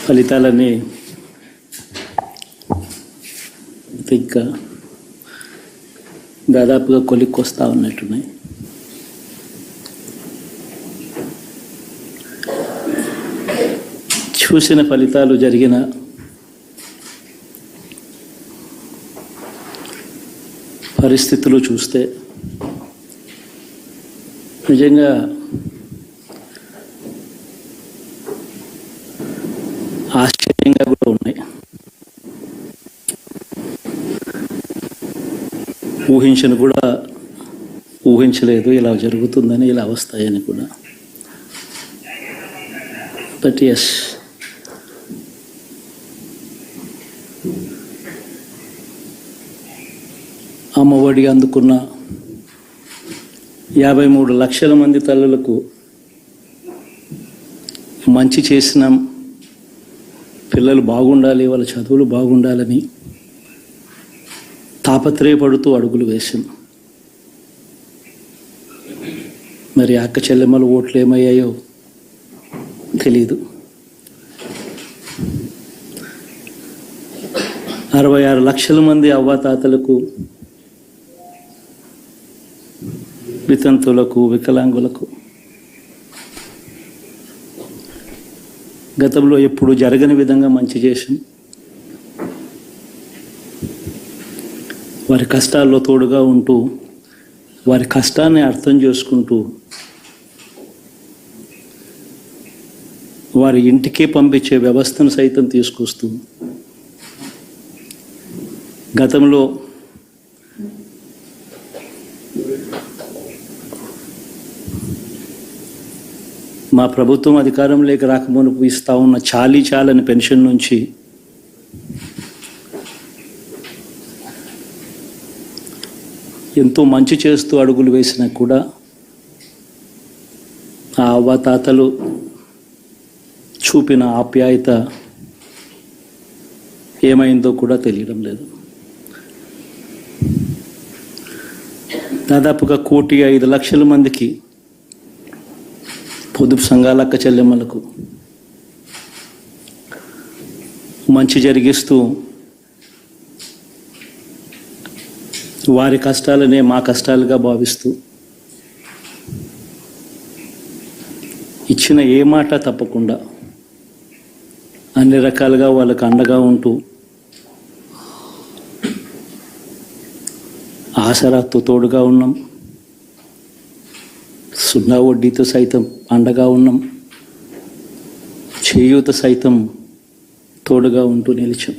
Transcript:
ఫలితాలన్నీ ఇంకా దాదాపుగా కొలిక్కొస్తా ఉన్నట్టున్నాయి. చూసిన ఫలితాలు జరిగిన పరిస్థితులు చూస్తే నిజంగా ఆశ్చర్యంగా కూడా ఉన్నాయి. ఊహించలేదు ఇలా జరుగుతుందని, ఇలా వస్తాయని కూడా. బట్ ఎస్, అమ్మఒడి అందుకున్న 53 లక్షల మంది తల్లులకు మంచి చేసినాం, పిల్లలు బాగుండాలి, వాళ్ళ చదువులు బాగుండాలని తాపత్రయపడుతూ అడుగులు వేసాం. మరి అక్క చెల్లెమ్మల ఓట్లు ఏమయ్యాయో తెలీదు. 66 లక్షల మంది అవ్వాతాతలకు, వితంతులకు, వికలాంగులకు గతంలో ఎప్పుడు జరగని విధంగా మంచి చేసాం. వారి కష్టాల్లో తోడుగా ఉంటూ, వారి కష్టాన్ని అర్థం చేసుకుంటూ, వారి ఇంటికే పంపించే వ్యవస్థను సైతం తీసుకొస్తూ, గతంలో మా ప్రభుత్వం అధికారంలోకి రాకమునుపు ఇస్తా ఉన్న చాలని పెన్షన్ నుంచి ఎంతో మంచి చేస్తూ అడుగులు వేసినా కూడా ఆ అవ్వాతాతలు చూపిన ఆప్యాయత ఏమైందో కూడా తెలియడం లేదు. దాదాపుగా 1,05,00,000 మందికి పొదుపు సంఘాల అక్క చెల్లెమ్మలకు మంచి జరిగిస్తూ, వారి కష్టాలనే మా కష్టాలుగా భావిస్తూ, ఇచ్చిన ఏ మాట తప్పకుండా అన్ని రకాలుగా వాళ్ళకు అండగా ఉంటూ, ఆసరాతో తోడుగా ఉన్నాం, 0 వడ్డీతో సైతం అండగా ఉన్నాం, చేయూత సైతం తోడుగా ఉంటూ నిలిచాం.